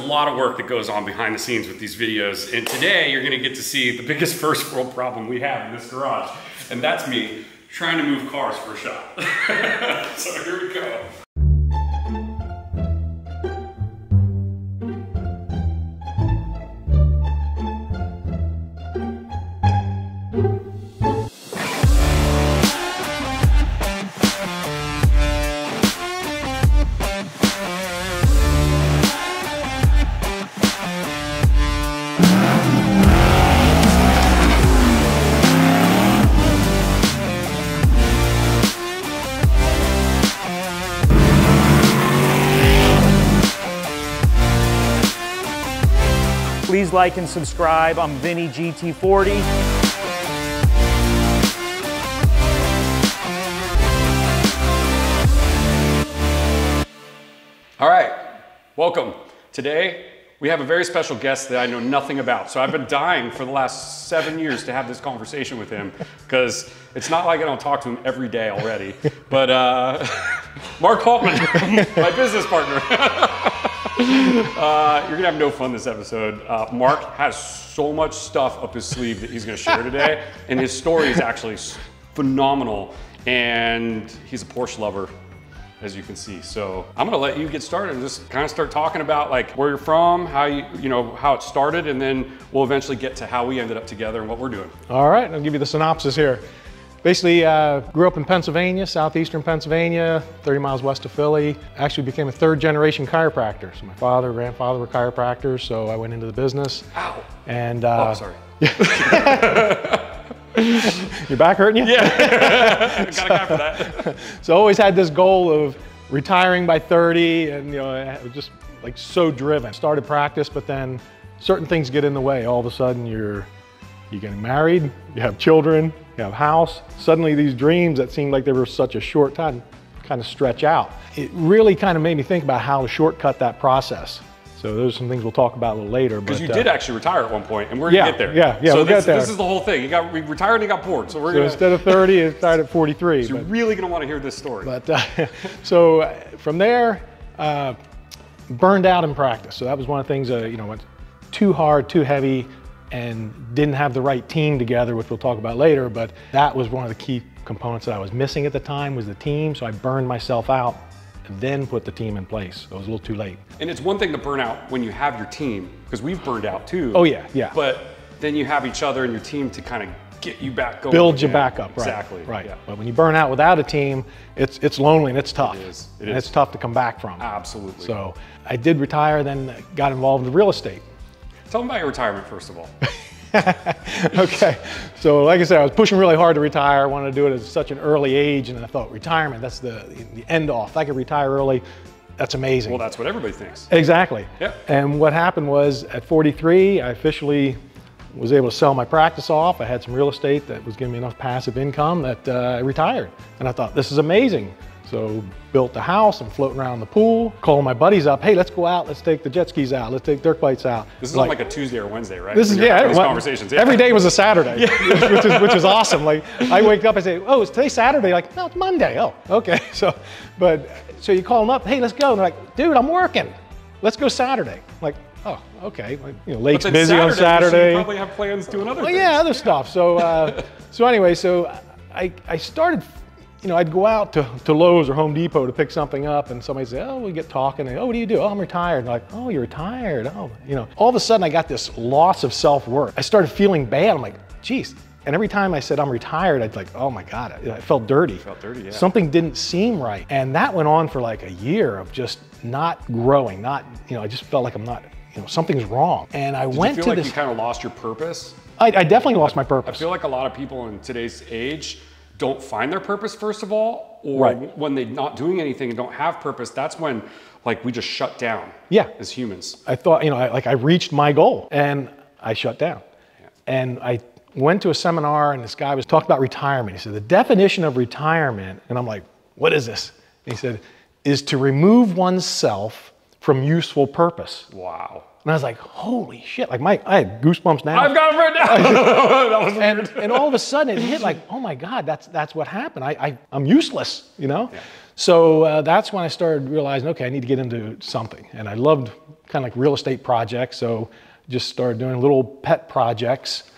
A lot of work that goes on behind the scenes with these videos, and today you're gonna get to see the biggest first world problem we have in this garage, and that's me trying to move cars for a shop. So here we go. Please like and subscribe. I'm Vinny GT40. All right, welcome. Today, we have a very special guest that I know nothing about. So I've been dying for the last 7 years to have this conversation with him because it's not like I don't talk to him every day already. But Mark Haltman, my business partner. You're gonna have no fun this episode. Mark has so much stuff up his sleeve that he's gonna share today, and his story is actually phenomenal. And he's a Porsche lover, as you can see. So I'm gonna let you get started and just kind of start talking about like where you're from, how how it started, and then we'll eventually get to how we ended up together and what we're doing. All right, I'll give you the synopsis here. Basically, grew up in Pennsylvania, southeastern Pennsylvania, 30 miles west of Philly. Actually became a third-generation chiropractor. So my father, grandfather were chiropractors, so I went into the business. Ow. And oh, sorry. Your back hurting you? Yeah. Got a guy for that. So I always had this goal of retiring by 30, and I was just like so driven. Started practice, but then certain things get in the way. All of a sudden, you're getting married, you have children, you have a house. Suddenly these dreams that seemed like they were such a short time kind of stretch out. It really kind of made me think about how to shortcut that process. So those are some things we'll talk about a little later. Because you did actually retire at one point, and we're gonna get there. Yeah, so we'll get there. This is the whole thing. We retired and you got bored. So instead of 30, it started at 43. So you're really gonna want to hear this story. But so from there, burned out in practice. So that was one of the things, went too hard, too heavy, and didn't have the right team together, which we'll talk about later, but that was one of the key components that I was missing at the time, was the team, so I burned myself out and then put the team in place. It was a little too late. And it's one thing to burn out when you have your team, because we've burned out too. Oh yeah, yeah. But then you have each other and your team to kind of get you back going. Build you back up, right. Exactly. Right. Yeah. But when you burn out without a team, it's lonely and it's tough. It is. And it's tough to come back from. Absolutely. So I did retire, then got involved in real estate. Tell them about your retirement, first of all. Okay, so like I said, I was pushing really hard to retire. I wanted to do it at such an early age, and I thought retirement, that's the end off. If I could retire early, that's amazing. Well, that's what everybody thinks. Exactly. Yep. And what happened was at 43, I officially was able to sell my practice off. I had some real estate that was giving me enough passive income that I retired. And I thought, this is amazing. So built the house, I'm floating around the pool, calling my buddies up, hey, let's go out, let's take the jet skis out, let's take dirt bikes out. This is like a Tuesday or Wednesday, right? This is, yeah, conversations. Yeah. Every day was a Saturday, yeah. which is awesome. Like, I wake up, I say, oh, is today Saturday? Like, no, it's Monday. Oh, okay. So you call them up, hey, let's go. And they're like, dude, I'm working. Let's go Saturday. I'm like, oh, okay. Like, Lake's busy on Saturday. You probably have plans doing other things. Yeah, other stuff. So, so anyway, so I started, I'd go out to Lowe's or Home Depot to pick something up, and somebody say, oh, we get talking, and, oh, what do you do? Oh, I'm retired. And like, oh, you're retired. Oh, all of a sudden I got this loss of self-worth. I started feeling bad. I'm like, geez. And every time I said I'm retired, I'd like, oh my God, I felt dirty. Felt dirty, yeah. Something didn't seem right. And that went on for like a year of just not growing, I just felt like I'm not, something's wrong. And I went to this. Did you feel like you kind of lost your purpose? I definitely lost my purpose. I feel like a lot of people in today's age don't find their purpose, first of all, or when they're not doing anything and don't have purpose, that's when we just shut down as humans. I thought, I reached my goal and I shut down. Yeah. And I went to a seminar and this guy was talking about retirement. He said, the definition of retirement, and I'm like, what is this? And he said, is to remove oneself from useful purpose. Wow. And I was like, holy shit, I had goosebumps now. I've got it right now. That was weird. And all of a sudden it hit like, oh my God, that's what happened. I'm useless, Yeah. So that's when I started realizing, okay, I need to get into something. And I loved kind of like real estate projects. So just started doing little pet projects.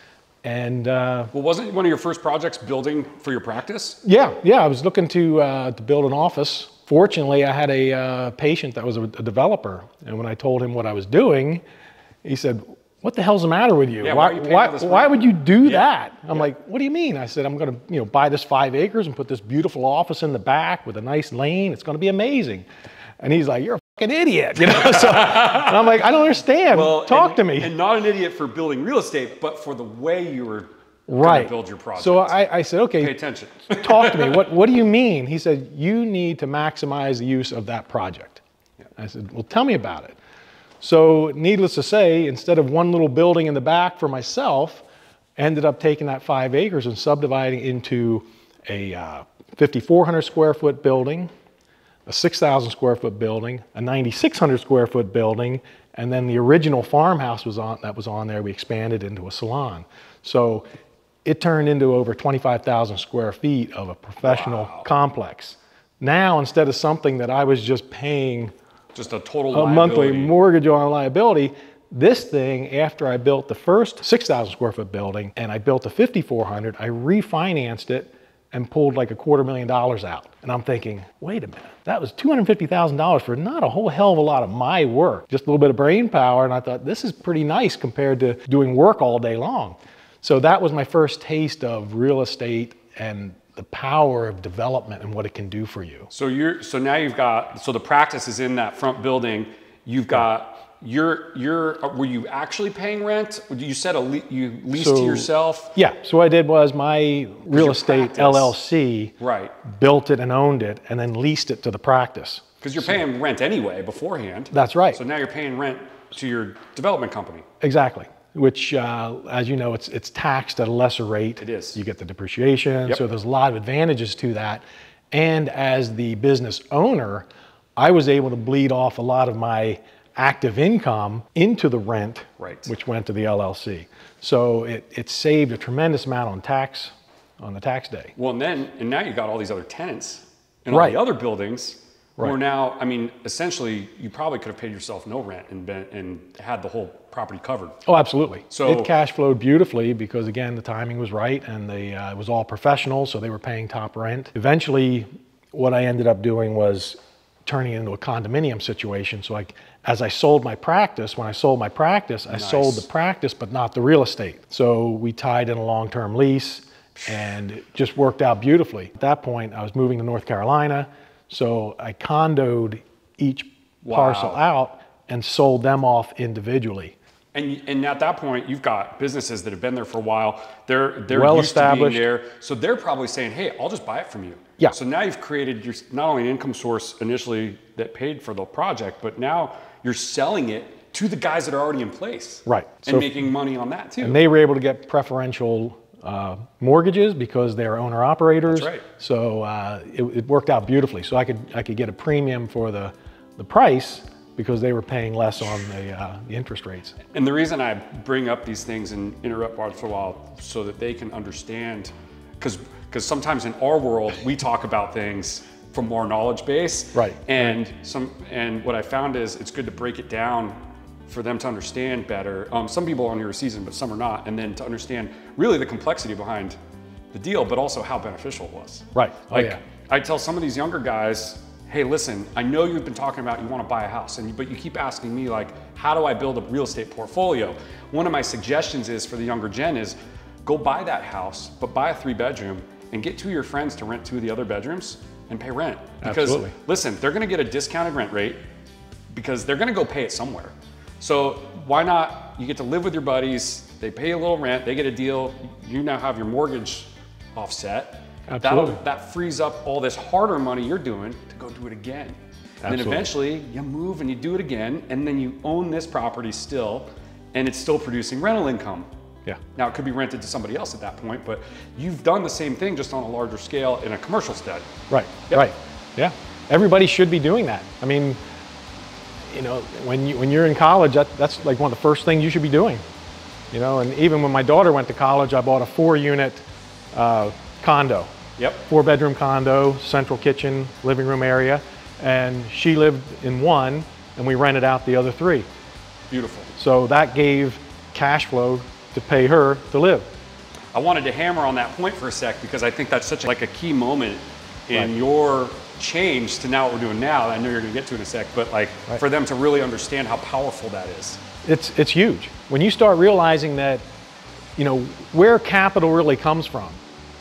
And well, wasn't one of your first projects building for your practice? yeah, I was looking to build an office. Fortunately, I had a patient that was a developer, and when I told him what I was doing, he said, "What the hell's the matter with you? Yeah, why would you do that?" I'm like, "What do you mean?" I said, "I'm going to buy this 5 acres and put this beautiful office in the back with a nice lane. It's going to be amazing." And he's like, "You're a fucking idiot," So, and I'm like, "I don't understand. Well, Talk to me." And not an idiot for building real estate, but for the way you were right. going to build your project. So I said, "Okay, pay attention." Talk to me. What do you mean?" He said, "You need to maximize the use of that project." Yeah. I said, "Well, tell me about it." So needless to say, instead of one little building in the back for myself, ended up taking that 5 acres and subdividing into a 5,400 square foot building, a 6,000 square foot building, a 9,600 square foot building, and then the original farmhouse that was on there, we expanded into a salon. So it turned into over 25,000 square feet of a professional complex. Now, instead of something that I was just paying just a total monthly mortgage on liability, this thing, after I built the first 6,000 square foot building and I built the 5,400, I refinanced it and pulled like $250,000 out. And I'm thinking, wait a minute, that was $250,000 for not a whole hell of a lot of my work, just a little bit of brain power. And I thought, this is pretty nice compared to doing work all day long. So that was my first taste of real estate and the power of development and what it can do for you. So now you've got, so the practice is in that front building. You've got, were you actually paying rent? You said you leased to yourself? Yeah, so what I did was my real estate LLC built it and owned it and then leased it to the practice. Because you're paying rent anyway beforehand. That's right. So now you're paying rent to your development company. Exactly. Which, as you know, it's taxed at a lesser rate. It is. You get the depreciation, so there's a lot of advantages to that. And as the business owner, I was able to bleed off a lot of my active income into the rent, which went to the LLC. So it saved a tremendous amount on the tax day. Well, and now you got all these other tenants in all the other buildings. Or now, I mean, essentially, you probably could have paid yourself no rent and had the whole property covered. Oh, absolutely. So it cash flowed beautifully because, again, the timing was right and it was all professional, so they were paying top rent. Eventually, what I ended up doing was turning it into a condominium situation. So as I sold my practice, when I sold my practice, I sold the practice, but not the real estate. So we tied in a long-term lease and it just worked out beautifully. At that point, I was moving to North Carolina. So I condoed each parcel out and sold them off individually. And at that point, you've got businesses that have been there for a while. They're well used established. to being there. So they're probably saying, hey, I'll just buy it from you. Yeah. So now you've created not only an income source initially that paid for the project, but now you're selling it to the guys that are already in place. Right. And making money on that too. And they were able to get preferential mortgages because they're owner operators. That's right. So it worked out beautifully. So I could get a premium for the price because they were paying less on the interest rates. And the reason I bring up these things and interrupt once in a while so that they can understand, because sometimes in our world we talk about things from more knowledge base. Right. And what I found is it's good to break it down for them to understand better. Some people on here are seasoned, but some are not. And then to understand really the complexity behind the deal, but also how beneficial it was. Right. Like I tell some of these younger guys, hey, listen, I know you've been talking about you want to buy a house, but you keep asking me like, how do I build a real estate portfolio? One of my suggestions is for the younger gen is go buy that house, but buy a 3-bedroom and get 2 of your friends to rent 2 of the other bedrooms and pay rent. Because listen, they're going to get a discounted rent rate because they're going to go pay it somewhere. So why not, you get to live with your buddies, they pay a little rent, they get a deal, you now have your mortgage offset. That frees up all this harder money you're doing to go do it again. And then eventually you move and you do it again, and then you own this property still, and it's still producing rental income. Yeah. Now it could be rented to somebody else at that point, but you've done the same thing just on a larger scale in a commercial stead. Right, right, yeah. Everybody should be doing that. I mean, you know, when you're in college, that's like one of the first things you should be doing. You know, and even when my daughter went to college, I bought a 4-unit condo. Yep. 4-bedroom condo, central kitchen, living room area, and she lived in one, and we rented out the other 3. Beautiful. So that gave cash flow to pay her to live. I wanted to hammer on that point for a sec because I think that's such a key moment in Right. your change to now what we're doing now. I know you're gonna get to in a sec, but like for them to really understand how powerful that is. It's huge. When you start realizing that, you know, where capital really comes from,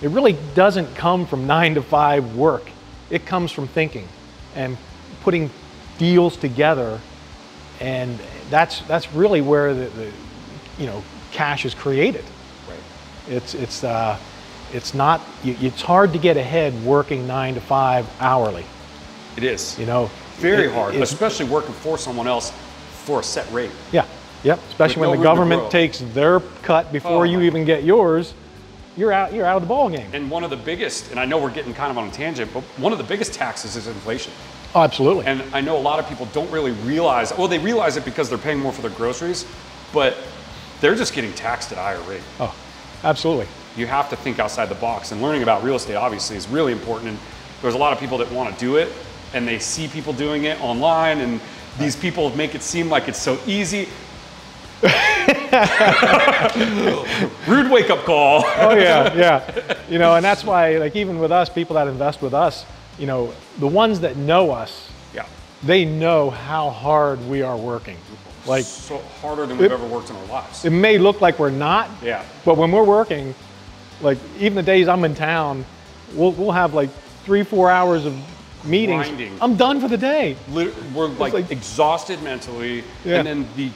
it really doesn't come from 9 to 5 work. It comes from thinking and putting deals together, and that's really where the you know, cash is created. Right. It's not, it's hard to get ahead working 9 to 5 hourly. It is. You know, Very hard, especially working for someone else for a set rate. Yeah, yep. Especially With when no the room to government grow. takes their cut before you even get yours. You're out of the ball game. And one of the biggest, and I know we're getting kind of on a tangent, but one of the biggest taxes is inflation. Oh, absolutely. And I know a lot of people don't really realize, well, they realize it because they're paying more for their groceries, but they're just getting taxed at a higher rate. Oh, absolutely. You have to think outside the box, and learning about real estate obviously is really important. And there's a lot of people that want to do it, and they see people doing it online, and these people make it seem like it's so easy. Rude wake-up call. Oh yeah, yeah. You know, and that's why, like, even with us, people that invest with us, you know, the ones that know us, Yeah. they know how hard we are working. Like, So harder than we've ever worked in our lives. it may look like we're not, Yeah. but when we're working, like, even the days I'm in town, we'll have like 3-4 hours of meetings. Grinding. I'm done for the day. We're like exhausted mentally, Yeah. and then the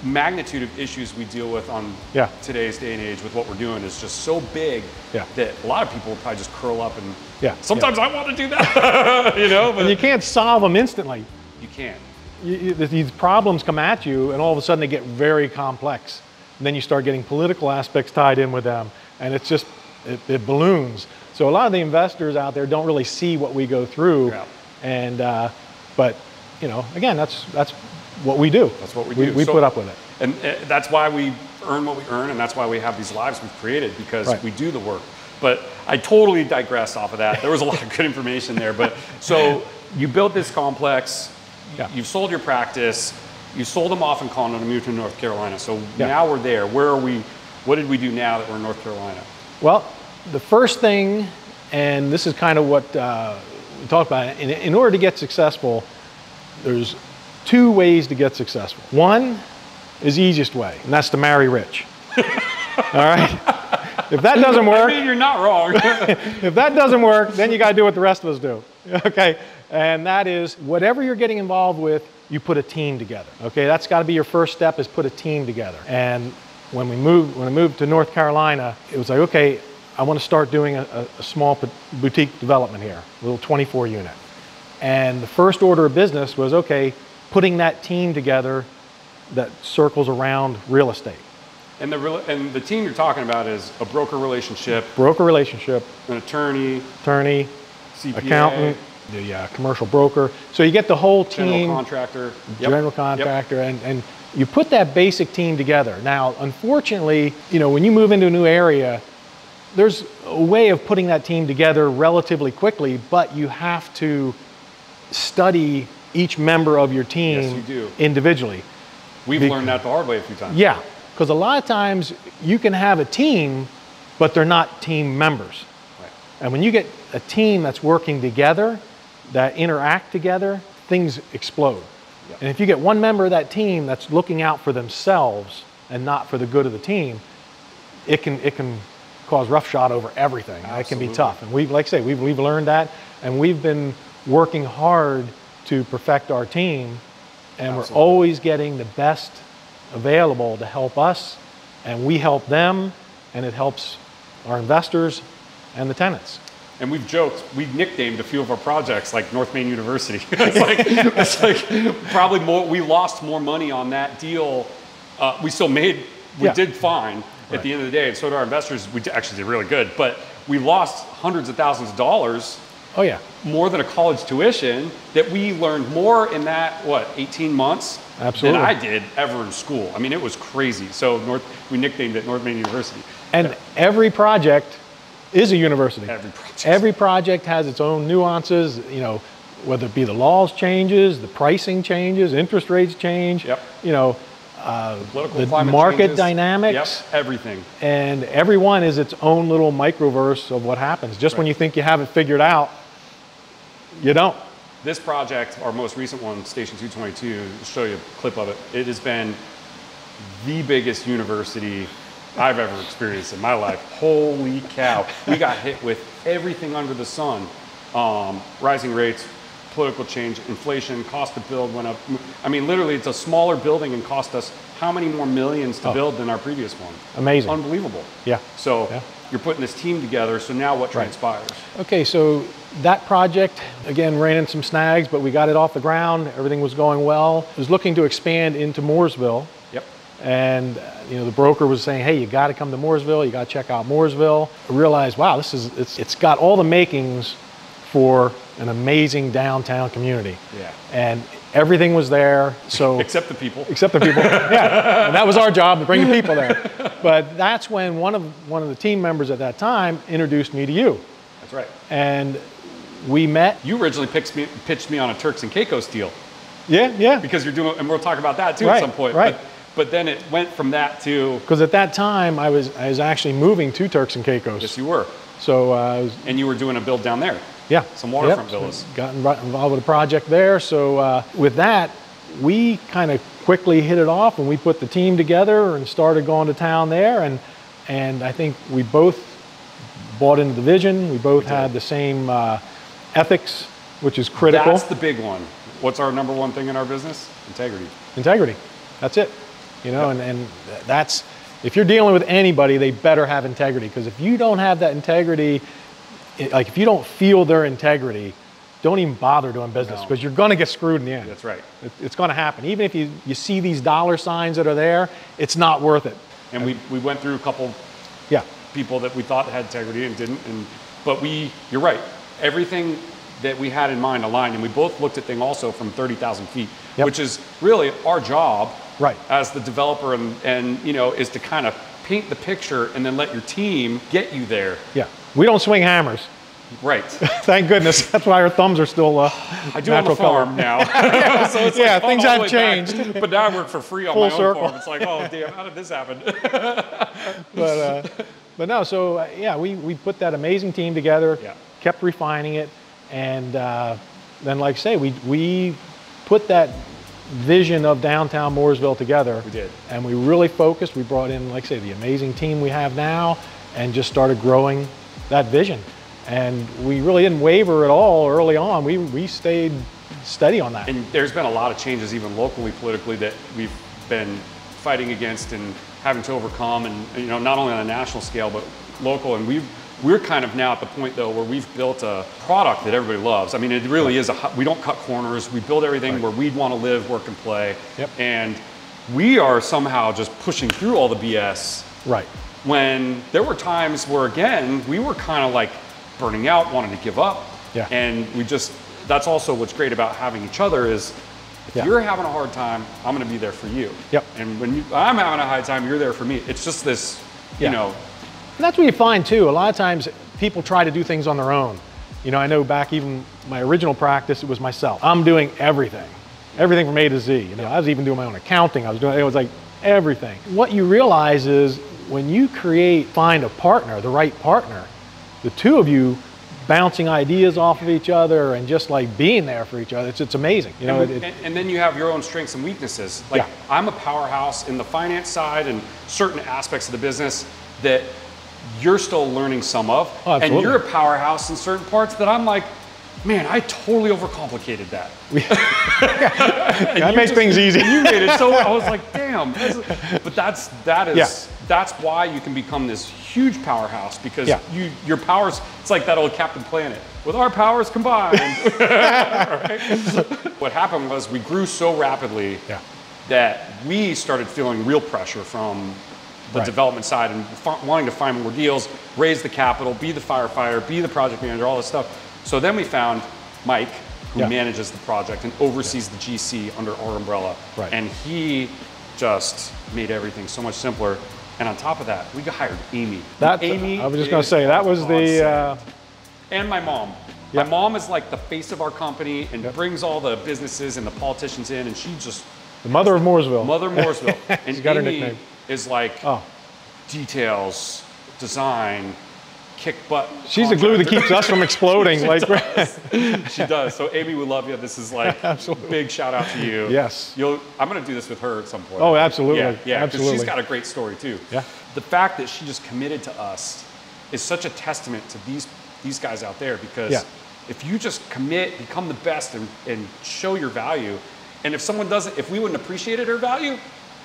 magnitude of issues we deal with on Yeah. today's day and age with what we're doing is just so big Yeah. that a lot of people will probably just curl up and Yeah. sometimes I want to do that, you know, but And you can't solve them instantly. you can't. These problems come at you, and all of a sudden they get very complex. And then you start getting political aspects tied in with them, and it's just, it balloons. So a lot of the investors out there don't really see what we go through. Yeah. And, but, you know, again, that's what we do. That's what we do. We So- put up with it. And that's why we earn what we earn, and that's why we have these lives we've created, because Right. we do the work. But I totally digressed off of that. There was a lot of good information there. But so you built this complex, Yeah. you've sold your practice, you sold them off in Condon and moved to North Carolina. So Yeah. now we're there. Where are we? What did we do now that we're in North Carolina? Well, the first thing, and this is kind of what we talked about, in order to get successful, there's 2 ways to get successful. One is the easiest way, and that's to marry rich. All right? If that doesn't work, I mean, you're not wrong. if that doesn't work, then you got to do what the rest of us do. Okay? And that is, whatever you're getting involved with, you put a team together. Okay? That's got to be your first step, is put a team together. And when I moved to North Carolina, it was like, okay, I want to start doing a small boutique development here, a little 24 unit. And the first order of business was, okay, putting that team together that circles around real estate. And the team you're talking about is a broker relationship, Broker relationship, an attorney, CPA, accountant, the commercial broker. So you get the whole team. general contractor. Yep. General Yep. contractor, and you put that basic team together. Now, unfortunately, you know, when you move into a new area, there's a way of putting that team together relatively quickly, but you have to study each member of your team Yes, you do. individually. We've learned that the hard way a few times. Yeah, because a lot of times you can have a team, but they're not team members. Right. And when you get a team that's working together, that interact together, things explode. Yep. And if you get one member of that team that's looking out for themselves and not for the good of the team, it can cause roughshod over everything. It can be tough. And like I say, we've learned that, and we've been working hard to perfect our team, and we're always getting the best available to help us, and we help them, and it helps our investors and the tenants. And we've joked, we nicknamed a few of our projects like North Main University. it's like probably more, we lost more money on that deal. We still made, we Yeah. did fine at the end of the day, and so did our investors. We actually did really good, but we lost hundreds of thousands of dollars, Oh yeah, more than a college tuition, that we learned more in that, 18 months Absolutely. than I did ever in school. I mean, it was crazy. So we nicknamed it North Main University. and every project is a university. Every project. Every project has its own nuances, you know, whether it be the laws changes, the pricing changes, interest rates change. Yep. You know, Political, the market changes, dynamics, yep, everything. and everyone is its own little microverse of what happens. Just when you think you have it figured out, you don't. This project, our most recent one, Station 222, I'll show you a clip of it. It has been the biggest university I've ever experienced in my life. Holy cow. We got hit with everything under the sun. Rising rates, political change, inflation, cost to build went up. I mean, literally, it's a smaller building and cost us how many more millions to build than our previous one? Amazing. Unbelievable. Yeah. So you're putting this team together, so now what transpires? Okay, so that project, again, ran into some snags, but we got it off the ground. Everything was going well. I was looking to expand into Mooresville. Yep. And you know, the broker was saying, hey, you got to come to Mooresville. You got to check out Mooresville. I realized, wow, it's got all the makings for an amazing downtown community. Yeah. And everything was there. So except the people. Except the people. Yeah. And that was our job, to bring the people there. But that's when one of the team members at that time introduced me to you. That's right. And we met. You originally pitched me on a Turks and Caicos deal. Yeah, yeah. Because you're doing, and we'll talk about that too at some point. Right. But then it went from that to. Because at that time I was actually moving to Turks and Caicos. Yes, you were. So and you were doing a build down there. Yeah. Some waterfront villas. So got involved with a project there. So with that, we kind of quickly hit it off, and we put the team together and started going to town there. And I think we both bought into the vision. We both had the same ethics, which is critical. That's the big one. What's our number one thing in our business? Integrity. Integrity. That's it. You know, and that's, if you're dealing with anybody, they better have integrity. Because if you don't have that integrity, like if you don't feel their integrity, don't even bother doing business, because you're going to get screwed in the end. That's right. It's going to happen. Even if you see these dollar signs that are there, it's not worth it. And we went through a couple people that we thought had integrity and didn't. But you're right. Everything that we had in mind aligned, and we both looked at things also from 30,000 feet, which is really our job as the developer, and you know, is to kind of paint the picture and then let your team get you there. Yeah. We don't swing hammers. Right. Thank goodness. That's why our thumbs are still I do on the farm now. So it's like things have changed. But now I work for free on my own farm. It's like, oh damn, how did this happen? But no, so yeah, we put that amazing team together, kept refining it, and then, like I say, we put that vision of downtown Mooresville together. We did. And we really focused. We brought in, like I say, the amazing team we have now, and just started growing that vision. And we really didn't waver at all early on. We stayed steady on that. And there's been a lot of changes, even locally, politically, that we've been fighting against and having to overcome, and you know, not only on a national scale but local. And we're kind of now at the point though where we've built a product that everybody loves. I mean, it really is we don't cut corners. We build everything where we'd want to live, work, and play. And we are somehow just pushing through all the BS. Right. When there were times where, again, we were kind of like burning out, wanting to give up. Yeah. And that's also what's great about having each other is, if you're having a hard time, I'm going to be there for you. Yep. And when I'm having a hard time, you're there for me. It's just this, you know. And that's what you find too. A lot of times people try to do things on their own. You know, I know back even my original practice, it was myself. I'm doing everything from A to Z. You know, I was even doing my own accounting. It was like everything. What you realize is when you find a partner, the right partner, the two of you bouncing ideas off of each other and just like being there for each other, it's amazing. You know, and then you have your own strengths and weaknesses. Like I'm a powerhouse in the finance side and certain aspects of the business that you're still learning some of. Oh, and you're a powerhouse in certain parts that I'm like, man, I totally overcomplicated that. That makes things easy. You made it so, I was like, damn. But that's why you can become this huge powerhouse, because your powers, it's like that old Captain Planet, with our powers combined. What happened was we grew so rapidly that we started feeling real pressure from the development side and wanting to find more deals, raise the capital, be the firefighter, be the project manager, all this stuff. So then we found Mike, who manages the project and oversees the GC under our umbrella. Right. And he just made everything so much simpler. And on top of that, we hired Amy. Amy, I was just going to say, that was the... And my mom. Yep. My mom is like the face of our company and brings all the businesses and the politicians in, and The mother of Mooresville. Mother Mooresville. And She's got her Amy nickname. is like details, design, kick butt. She's the glue that keeps us from exploding. She does. So Amy, we love you. This is like Absolutely. big shout out to you. Yes. I'm going to do this with her at some point. Oh, absolutely. Yeah, because absolutely. she's got a great story too. Yeah. The fact that she just committed to us is such a testament to these guys out there, because if you just commit, become the best, and show your value, and if we wouldn't appreciated her value,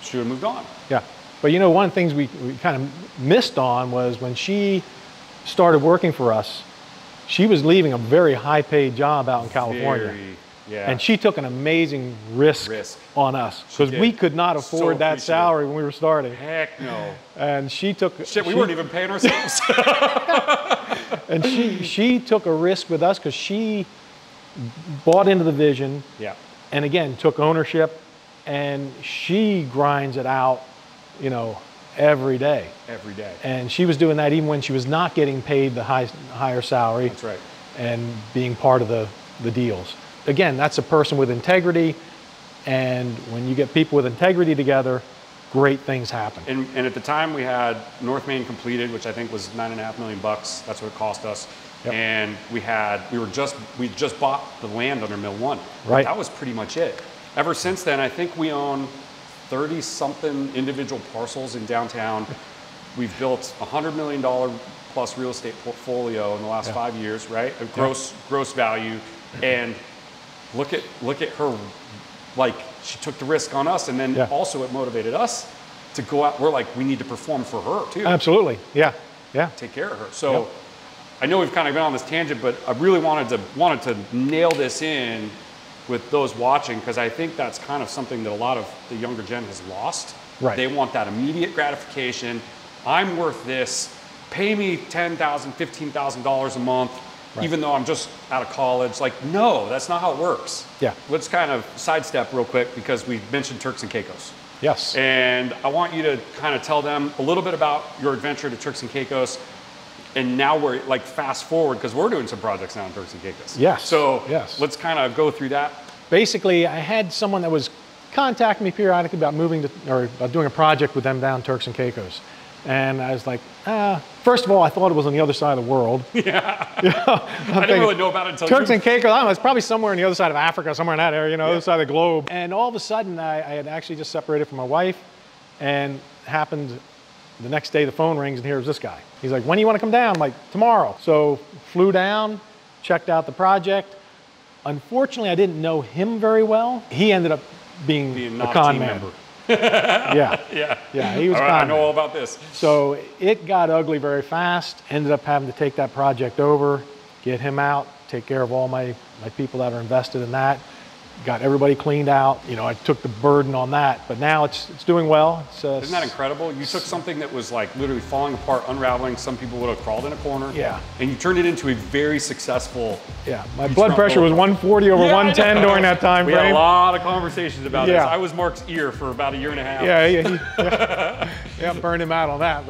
she would have moved on. Yeah. But you know, one of the things we kind of missed on was when she started working for us, she was leaving a very high paid job out in California. And she took an amazing risk on us, because we could not afford that salary when we were starting. Heck no. And she took... we weren't even paying ourselves. And she took a risk with us because she bought into the vision. Yeah. And again, took ownership, and she grinds it out, you know, every day. Every day. And she was doing that even when she was not getting paid the higher salary. That's right. And being part of the deals. Again, that's a person with integrity, and when you get people with integrity together, great things happen. And at the time we had North Main completed, which I think was $9.5 million. That's what it cost us. Yep. And we just bought the land under Mill 1. Right. That was pretty much it. Ever since then, I think we own 30-something individual parcels in downtown. We've built $100 million plus real estate portfolio in the last 5 years, right? A gross value. And look at her, like, she took the risk on us, and then also it motivated us to go out. We're like, we need to perform for her too. Absolutely, yeah. Take care of her. So I know we've kind of been on this tangent, but I really wanted to nail this in with those watching, because I think that's kind of something that a lot of the younger gen has lost. Right. They want that immediate gratification. I'm worth this. Pay me $10,000, $15,000 a month. Right. Even though I'm just out of college. Like, no, that's not how it works. Yeah. Let's kind of sidestep real quick, because we mentioned Turks and Caicos. Yes. And I want you to kind of tell them a little bit about your adventure to Turks and Caicos. And now we're like fast forward, because we're doing some projects now in Turks and Caicos. Yes. So let's kind of go through that. Basically, I had someone that was contacting me periodically about about doing a project with them down Turks and Caicos. And I was like, first of all, I thought it was on the other side of the world. Yeah. I didn't really know about it until Turks and Caicos, I don't know, it's probably somewhere on the other side of Africa, somewhere in that area, you know, other side of the globe. And all of a sudden, I had actually just separated from my wife, and happened the next day the phone rings, and here's this guy. He's like, when do you want to come down? I'm like, tomorrow. So flew down, checked out the project. Unfortunately, I didn't know him very well. He ended up being a con man. Yeah, he was. I know all about this. So it got ugly very fast. Ended up having to take that project over, get him out, take care of all my people that are invested in that. Got everybody cleaned out. You know, I took the burden on that, but now it's doing well. Isn't that incredible? You took something that was like literally falling apart, unraveling. Some people would have crawled in a corner. Yeah. And you turned it into a very successful. Yeah. My blood pressure was 140 over 110 during that time frame. We had a lot of conversations about this. I was Mark's ear for about a year and a half. Yeah, burned him out on that.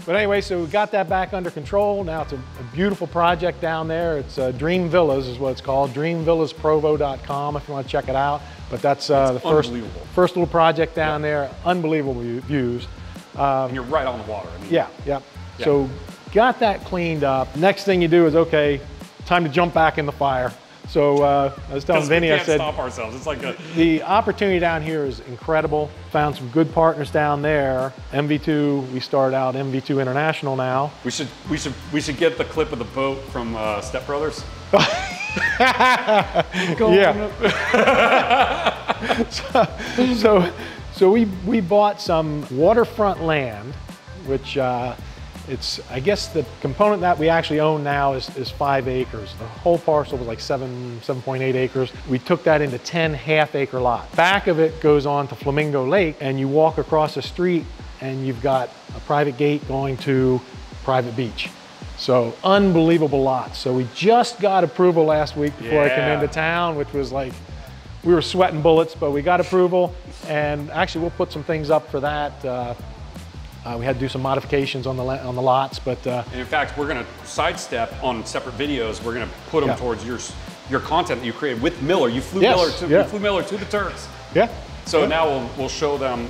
But anyway, so we got that back under control. Now it's a beautiful project down there. It's Dream Villas is what it's called. DreamVillasProvo.com if you want to check it out. But that's the first little project down there. Unbelievable views. And you're right on the water. I mean, yeah. So got that cleaned up. Next thing you do is, okay, time to jump back in the fire. So I was telling Vinny, I said, stop ourselves. It's like the opportunity down here is incredible. Found some good partners down there. MV2, we started out MV2 International now. We should get the clip of the boat from Step Brothers. So we bought some waterfront land, which I guess the component that we actually own now is 5 acres. The whole parcel was like 7.8 acres. We took that into 10 half-acre lots. Back of it goes on to Flamingo Lake, and you walk across the street and you've got a private gate going to private beach. So unbelievable lots. So we just got approval last week before I came into town, which was like, we were sweating bullets, but we got approval. And actually we'll put some things up for that. We had to do some modifications on the lots, but and in fact, we're going to sidestep on separate videos. We're going to put them towards your content that you created with Miller. You flew Miller to the Turks. Yeah. So now we'll show them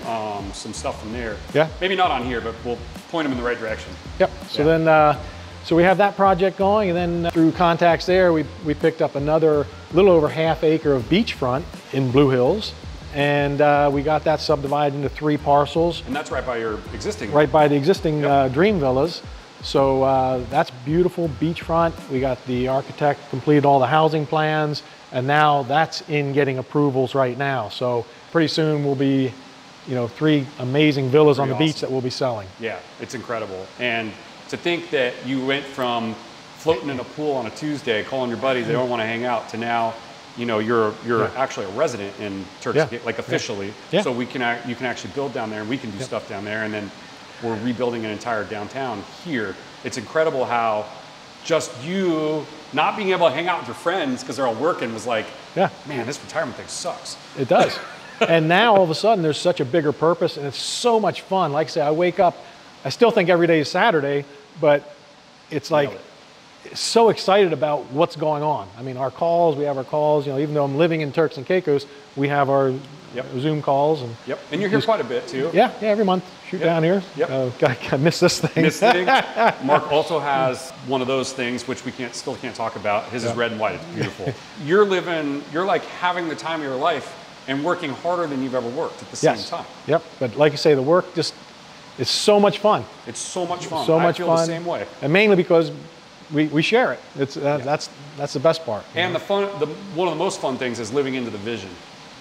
some stuff from there. Yeah. Maybe not on here, but we'll point them in the right direction. Yep. So then, so we have that project going, and then through contacts there, we picked up another little over ½ acre of beachfront in Blue Hills, and we got that subdivided into 3 parcels. And that's right by your existing. Right by the existing Dream Villas. So that's beautiful beachfront. We got the architect completed all the housing plans, and now that's in getting approvals right now. So pretty soon we'll be, 3 amazing villas on the beach that we'll be selling. Yeah, it's incredible. And to think that you went from floating in a pool on a Tuesday, calling your buddies, they don't want to hang out, to now, you're actually a resident in Turks Gate, like officially. Yeah. So you can actually build down there, and we can do stuff down there, and then we're rebuilding an entire downtown here. It's incredible how just you not being able to hang out with your friends because they're all working was like, man, this retirement thing sucks. It does. And now all of a sudden there's such a bigger purpose, and it's so much fun. Like I say, I wake up, I still think every day is Saturday, but it's like, so excited about what's going on. I mean, we have our calls, even though I'm living in Turks and Caicos, we have our Zoom calls. And and you're here quite a bit too. Yeah, every month, shoot down here. I miss this thing. Mark also has one of those things, which we still can't talk about. His is red and white, it's beautiful. You're like having the time of your life and working harder than you've ever worked at the same time. Yep, but like you say, the work it's so much fun. It's so much fun. I feel the same way. And mainly because we share it. That's the best part. And one of the most fun things is living into the vision.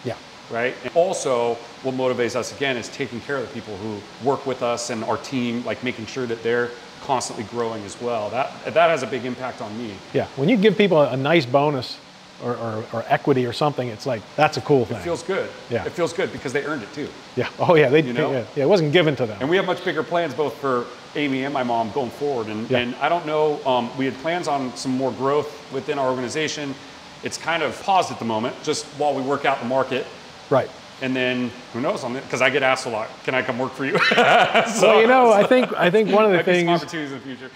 Yeah. Right? And also, what motivates us again is taking care of the people who work with us and our team, like making sure that they're constantly growing as well. That has a big impact on me. Yeah. When you give people a nice bonus or equity or something, it's like, that's a cool thing. It feels good. Yeah. It feels good because they earned it too. Yeah. Oh yeah. It wasn't given to them. And we have much bigger plans both for Amy and my mom going forward. And I don't know, we had plans on some more growth within our organization. It's kind of paused at the moment, just while we work out the market. Right. And then who knows, because I get asked a lot, can I come work for you? I think one of the things, some opportunities in the future.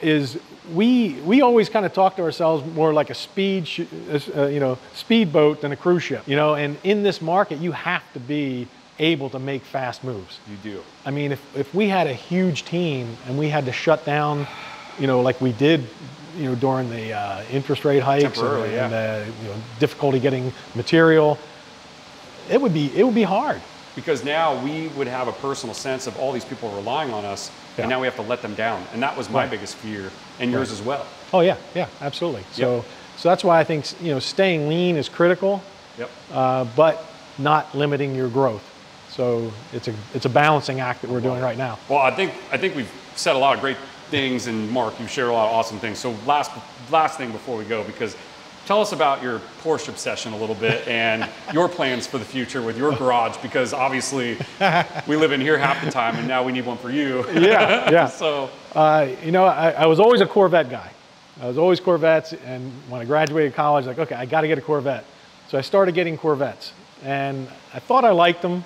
Is we always kind of talk to ourselves more like a speedboat than a cruise ship. And in this market, you have to be able to make fast moves. You do. I mean, if we had a huge team and we had to shut down, like we did, during the interest rate hikes and the difficulty getting material, it would be hard. Because now we would have a personal sense of all these people relying on us, and now we have to let them down. And that was my biggest fear, and yours as well. Oh yeah, absolutely. So that's why I think staying lean is critical, but not limiting your growth. So it's a balancing act that we're doing right now. Well, I think we've said a lot of great things, and Mark, you've shared a lot of awesome things. So last thing before we go, because tell us about your Porsche obsession a little bit and your plans for the future with your garage, because obviously we live in here half the time and now we need one for you. Yeah. So, I was always a Corvette guy. I was always Corvettes, and when I graduated college, like, okay, I got to get a Corvette. So I started getting Corvettes, and I thought I liked them.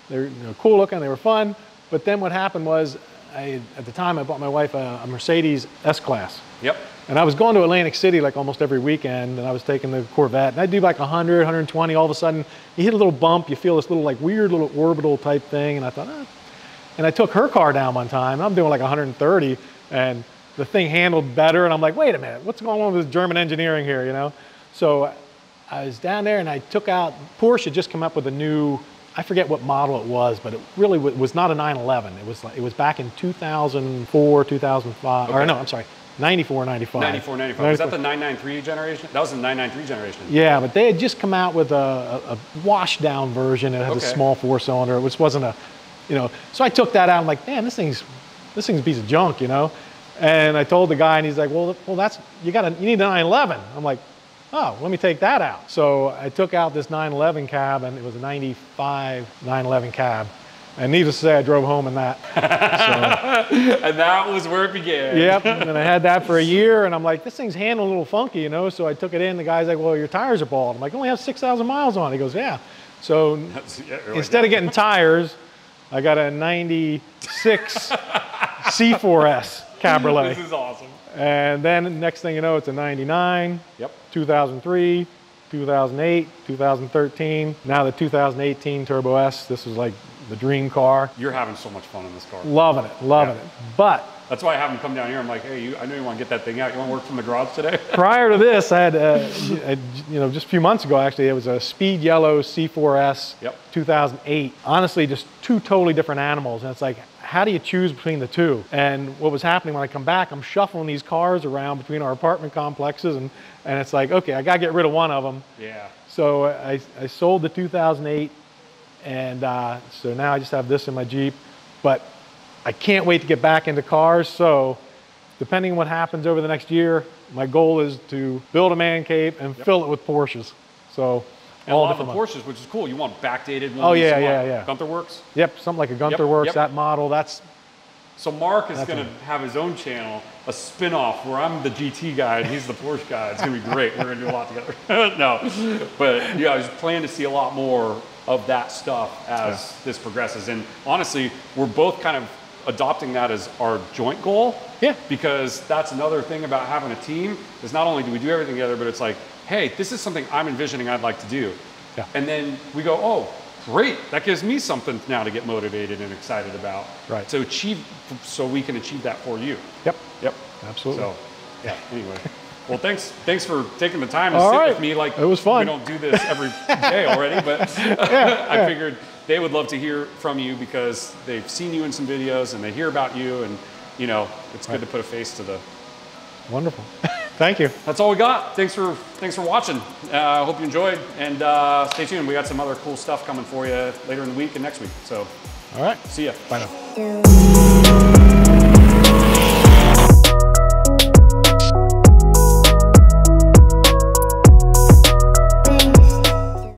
They're cool looking, they were fun. But then what happened was, at the time, I bought my wife a Mercedes S-Class. Yep. And I was going to Atlantic City like almost every weekend, and I was taking the Corvette, and I'd do like 100, 120, all of a sudden, you hit a little bump, you feel this little like weird little orbital type thing, and I thought, And I took her car down one time, and I'm doing like 130, and the thing handled better, and I'm like, wait a minute, what's going on with this German engineering here, So I was down there, and I took out, Porsche had just come up with a new, I forget what model it was, but it really was not a 911. It was back in 2004, 2005, or no, I'm sorry, 94, 95. 94, 95. Was that the 993 generation? That was the 993 generation. Yeah, but they had just come out with a washed down version. It had a small 4-cylinder, which wasn't a, so I took that out. I'm like, man, this thing's a piece of junk, And I told the guy, and he's like, well, you need a 911. I'm like, oh, let me take that out. So I took out this 911 cab, and it was a 95 911 cab. And needless to say, I drove home in that. And that was where it began. Yep, and I had that for a year, and I'm like, this thing's handling a little funky, So I took it in, the guy's like, well, your tires are bald. I'm like, I only have 6,000 miles on it. He goes, yeah. So instead of getting tires, I got a 96 C4S Cabriolet. This is awesome. And then next thing you know, it's a 99, 2003, 2008, 2013, now the 2018 Turbo S. This is like the dream car. You're having so much fun in this car. Loving it, loving it. But that's why I have him come down here. I'm like, hey, I know you want to get that thing out. You want to work from the garage today? prior to this, I had, you know, just a few months ago, actually, it was a Speed Yellow C4S, 2008. Honestly, just two totally different animals. And it's like, how do you choose between the two? And what was happening when I come back, I'm shuffling these cars around between our apartment complexes, and it's like, okay, I got to get rid of one of them. Yeah. So I sold the 2008, and so now I just have this in my Jeep. But I can't wait to get back into cars, so depending on what happens over the next year, my goal is to build a man cave and fill it with Porsches. So and all the Porsches, which is cool. You want backdated ones? Oh yeah, yeah. Gunther Works? Yep, something like a Gunther Works, that model. So Mark is going to have his own channel, a spin-off where I'm the GT guy and he's the Porsche guy. It's going to be great. We're going to do a lot together. No, but yeah, I was planning to see a lot more of that stuff as this progresses. And honestly, we're both kind of adopting that as our joint goal. Yeah. Because that's another thing about having a team is not only do we do everything together, but it's like, hey, this is something I'm envisioning I'd like to do. Yeah. And then we go, oh, great. That gives me something now to get motivated and excited about. Right. So we can achieve that for you. Yep. Yep. Absolutely. So, yeah, anyway. Well, thanks for taking the time to All sit right. with me. Like, it was fun. We don't do this every day already, but I figured they would love to hear from you because they've seen you in some videos and they hear about you, and you know, it's good to put a face to the. Wonderful. Thank you. That's all we got. Thanks for watching. I hope you enjoyed, and stay tuned. We got some other cool stuff coming for you later in the week and next week. So, all right. See ya. Bye now.